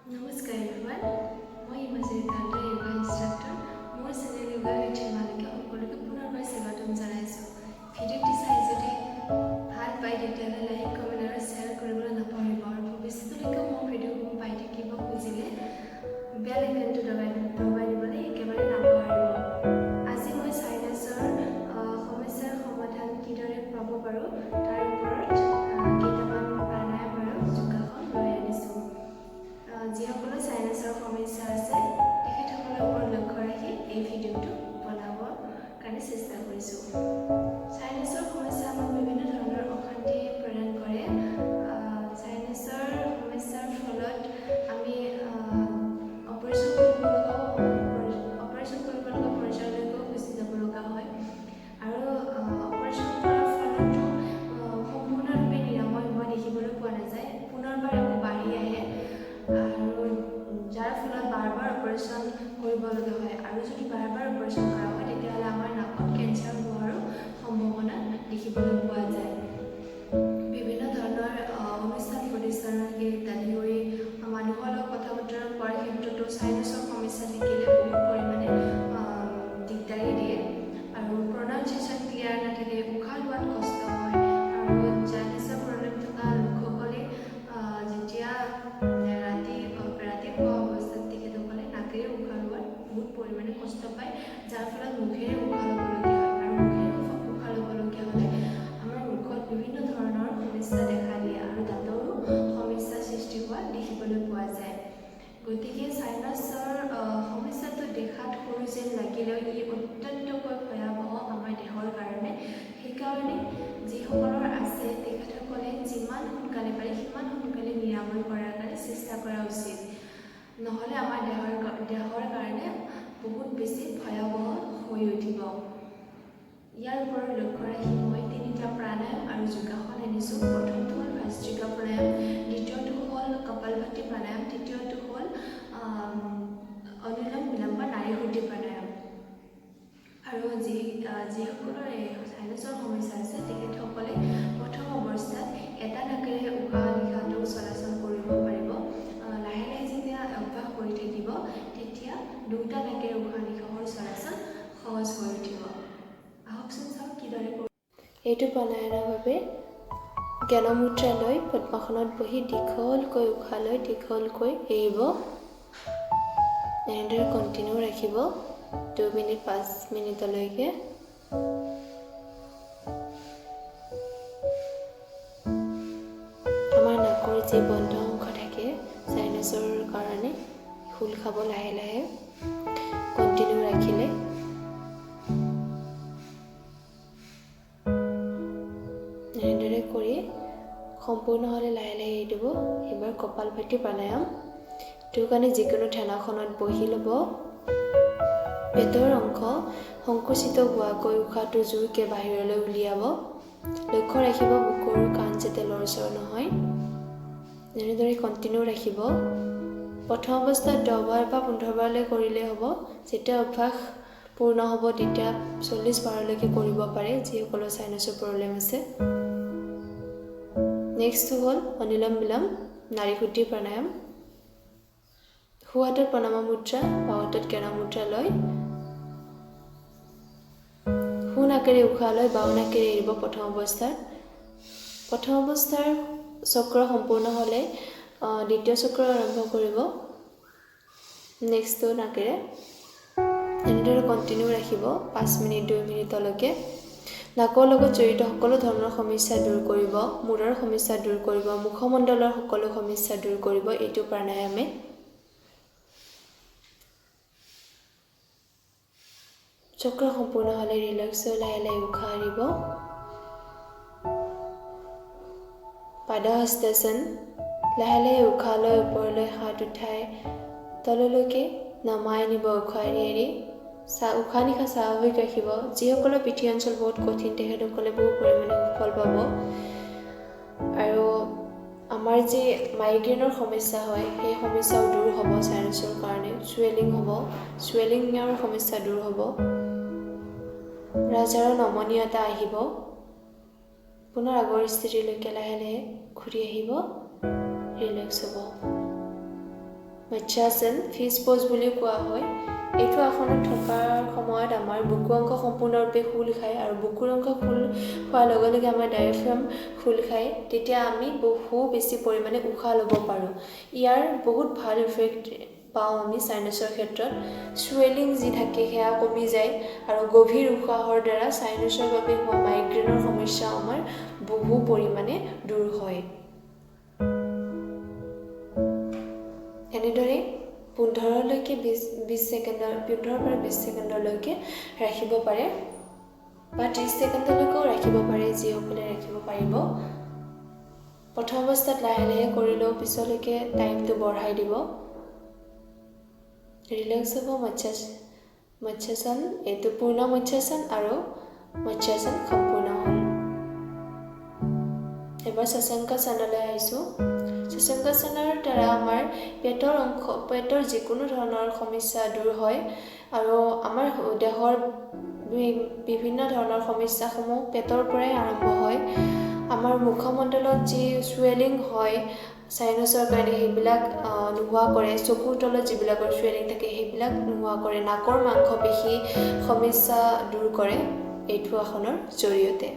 নমস্কাৰ everyone, মই ইমাজিৰ কাৰ্ডৰ য়োগা ইনষ্ট্ৰাক্টৰ। মোৰ চেনেল য়োগা উইথ হিমালয়কে সকলোকে পুনৰবাৰ স্বাগতম জনাইছোঁ। ভিডিঅ'টি চাই যদি ভাল পায় তেতিয়াহ'লে লাইক, কমেণ্ট আৰু শ্বেয়াৰ কৰিবলৈ নাপাহৰিব। আৰু ভৱিষ্যতলৈকে মোৰ ভিডিঅ'সমূহ পাই থাকিব খুজিলে বেল আইকনটো দবাই দিবলৈ একেবাৰে নাপাহৰিব। আজি মই চাইনাছৰ সমস্যাৰ সমাধান কিদৰে পাব পাৰোঁ তাৰ ওপৰত কেইটামান প্ৰাণায়াম আৰু যোগাসন লৈ আনিছোঁ। যিসকলৰ চাইনাছৰ সমস্যা আছে তেখেতসকলৰ ওপৰত লক্ষ্য ৰাখি এই ভিডিঅ'টো বনাবৰ কাৰণে চেষ্টা কৰিছোঁ। চাইনাছৰ সমস্যা আমাক বিভিন্ন ধৰণৰ অশান্তি প্ৰদান কৰে। চাইনাছৰ সমস্যাৰ ফলত আমি অপাৰেশ্যন কৰিব লগা পৰ্যায়লৈকেও গুচি যাব লগা হয়। আৰু অপাৰেশ্যন কৰাৰ ফলতো সম্পূৰ্ণৰূপে নিৰাময় হোৱা দেখিবলৈ পোৱা নাযায়, পুনৰবাৰ আকৌ বাঢ়ি আহে। আৰু যাৰ ফলত বাৰ বাৰ অপাৰেশ্যন কৰিব লগা হয়। আৰু যদি বাৰ বাৰ অপাৰেশ্যন কৰা হয় তেতিয়াহ'লে আমাৰ নাকত কেঞ্চাৰ হোৱাৰো সম্ভাৱনা দেখিবলৈ পোৱা যায়। বিভিন্ন ধৰণৰ অনুষ্ঠান প্ৰতিষ্ঠানৰ ইত্যাদি হৈ মানুহৰ লগত কথা বতৰা কোৱাৰ ক্ষেত্ৰতো চাইনাছৰ সমস্যা থাকিলে বহুত পৰিমাণে দিগদাৰি দিয়ে। আৰু প্ৰনাউন্সিয়েশ্যন ক্লিয়াৰ নাথাকে, উশাহ লোৱাত কষ্ট হয়। আৰু চাইনাছৰ প্ৰব্লেম থকা লোকসকলে যেতিয়া ৰাতিপুৱা অৱস্থাত তেখেতসকলে নাকেৰে উশাহ লোৱাত বহুত পৰিমাণে কষ্ট পায়, যাৰ ফলত মুখেৰে উশাহ ল'বলগীয়া হয়। আৰু মুখেৰে উশাহ ল'বলগীয়া হ'লে আমাৰ মুখত বিভিন্ন ধৰণৰ সমস্যা দেখা দিয়ে আৰু দাঁতৰো সমস্যা সৃষ্টি হোৱা দেখিবলৈ পোৱা যায়। গতিকে চাইনাছৰ সমস্যাটো দেখাত সৰু যেন লাগিলেও ই অত্যন্তকৈ ভয়াৱহ আমাৰ দেহৰ কাৰণে। সেইকাৰণে যিসকলৰ আছে তেখেতসকলে যিমান সোনকালে পাৰে সিমান সোনকালে নিৰাময় কৰাৰ কাৰণে চেষ্টা কৰা উচিত। নহ'লে আমাৰ দেহৰ কাৰণে বহুত বেছি ভয়াৱহ হৈ উঠিব। ইয়াৰ ওপৰত লক্ষ্য ৰাখি মই 3টা প্ৰাণায়াম আৰু যোগাসন আনিছোঁ। প্ৰথমটো হ'ল ভস্ত্ৰিকা প্ৰাণায়াম, দ্বিতীয়টো হ'ল কপালভাতি প্ৰাণায়াম, তৃতীয়টো হ'ল অনুলোম বিলোম বা নাড়ীশুদ্ধি প্ৰাণায়াম। আৰু যিসকলৰ চাইনাছৰ সমস্যা আছে তেখেতসকলে প্ৰথম অৱস্থাত এটা নাকেৰে উশাহ নিশাহটো চলাচল কৰিব পাৰিব। লাহে লাহে যেতিয়া অভ্যাস কৰি থাকিব তেতিয়া 2টা নাকেৰে উশাহ নিশাহৰ চলাচল সহজ হৈ উঠিব। আহকচোন চাওক কিদৰে কৰোঁ। এইটো প্ৰাণায়ামৰ বাবে জ্ঞানমুদ্ৰা লৈ পদ্মাসনত বহি দীঘলকৈ উশাহ লৈ দীঘলকৈ এৰিব। এনেদৰে কণ্টিনিউ ৰাখিব 2 মিনিট 5 মিনিটলৈকে। আমাৰ নাকৰ যি বন্ধ অংশ থাকে চাইনাছৰ কাৰণে খোল খাব লাহে লাহে কণ্টিনিউ ৰাখিলে। এনেদৰে কৰি সম্পূৰ্ণ হ'লে লাহে লাহে এৰি দিব। এইবাৰ কপালভাতি প্ৰাণায়াম। এইটোৰ কাৰণে যিকোনো ধ্যানাসনত বহি ল'ব। পেটৰ অংশ সংকুচিত হোৱাকৈ উশাহটো জোৰকৈ বাহিৰলৈ উলিয়াব। লক্ষ্য ৰাখিব বুকুৰ কাণ যাতে লৰচৰ নহয়। এনেদৰে কণ্টিনিউ ৰাখিব। প্ৰথম অৱস্থাত 10 বাৰ বা 15 বাৰলৈ কৰিলেই হ'ব। যেতিয়া অভ্যাস পূৰ্ণ হ'ব তেতিয়া 40 বাৰলৈকে কৰিব পাৰে যিসকলৰ চাইনাছৰ প্ৰব্লেম আছে। নেক্সটটো হ'ল অনুলোম বিলোম নাড়ীশুদ্ধি প্ৰাণায়াম। সোঁ হাতত প্ৰণাম মুদ্ৰা, বাওঁ হাতত জ্ঞান মুদ্ৰা লৈ সোঁ নাকেৰে উশাহ লৈ বাওঁ নাকেৰে এৰিব। প্ৰথম অৱস্থাৰ চক্ৰ সম্পূৰ্ণ হ'লে দ্বিতীয় চক্ৰ আৰম্ভ কৰিব। নেক্সটটো নাকেৰে এনেদৰে কণ্টিনিউ ৰাখিব 5 মিনিট 2 মিনিটলৈকে। নাকৰ লগত জড়িত সকলো ধৰণৰ সমস্যা দূৰ কৰিব, মূৰৰ সমস্যা দূৰ কৰিব, মুখমণ্ডলৰ সকলো সমস্যা দূৰ কৰিব এইটো প্ৰাণায়ামে। চক্ৰ সম্পূৰ্ণ হ'লে ৰিলেক্স হৈ লাহে লাহে উশাহ এৰিব। পাদহস্তাসন। লাহে লাহে উশাহ লৈ ওপৰলৈ হাত উঠাই তললৈকে নমাই নিব উশাহ এৰি এৰি। উশাহ নিশাহ স্বাভাৱিক ৰাখিব। যিসকলৰ পিঠি অঞ্চল বহুত কঠিন তেখেতসকলে বহু পৰিমাণে সুফল পাব। আৰু আমাৰ যি মাইগ্ৰেইনৰ সমস্যা হয় সেই সমস্যাও দূৰ হ'ব চাইনাছৰ কাৰণে। চুৱেলিং হ'ব, চুৱেলিঙৰ সমস্যা দূৰ হ'ব। ৰাজহাড়ৰ নমনীয়তা আহিব। পুনৰ আগৰ স্থিতিলৈকে লাহে লাহে ঘূৰি আহিব, ৰিলেক্স হ'ব। মৎস্যাসন ফিছ প'জ বুলিও কোৱা হয়। এইটো আসনত থকাৰ সময়ত আমাৰ বুকু অংশ সম্পূৰ্ণৰূপে খোল খায় আৰু বুকুৰ অংশ খোল খোৱাৰ লগে লগে আমাৰ ডায়েফ্ৰাম খোল খায়। তেতিয়া আমি বহু বেছি পৰিমাণে উশাহ ল'ব পাৰোঁ। ইয়াৰ বহুত ভাল ইফেক্ট পাওঁ আমি চাইনাছৰ ক্ষেত্ৰত। চুৱেলিং যি থাকে সেয়া কমি যায় আৰু গভীৰ উশাহৰ দ্বাৰা চাইনাছৰ বাবে হোৱা মাইগ্ৰেনৰ সমস্যা আমাৰ বহু পৰিমাণে দূৰ হয়। এনেদৰে 15 পৰা 20 ছেকেণ্ডলৈকে ৰাখিব পাৰে বা 30 ছেকেণ্ডলৈকেও ৰাখিব পাৰে, যিসকলে ৰাখিব পাৰিব। প্ৰথম অৱস্থাত লাহে লাহে কৰিলেও পিছলৈকে টাইমটো বঢ়াই দিব। ৰিলেক্স হ'ব মৎস্যাসন, এইটো পূৰ্ণ মৎস্যাসন আৰু মৎস্যাসন সম্পূৰ্ণ হ'ল। এবাৰ শশাংকাসনলৈ আহিছোঁ। শশাংকাসনৰ দ্বাৰা আমাৰ পেটৰ যিকোনো ধৰণৰ সমস্যা দূৰ হয় আৰু আমাৰ দেহৰ বিভিন্ন ধৰণৰ সমস্যাসমূহ পেটৰ পৰাই আৰম্ভ হয়। আমাৰ মুখমণ্ডলত যি চুৱেলিং হয় চাইনাছৰ কাৰণে সেইবিলাক নোহোৱা কৰে। চকুৰ তলত যিবিলাকৰ চুৱেলিং থাকে সেইবিলাক নোহোৱা কৰে। নাকৰ মাংসপেশী সমস্যা দূৰ কৰে এইটো আসনৰ জৰিয়তে।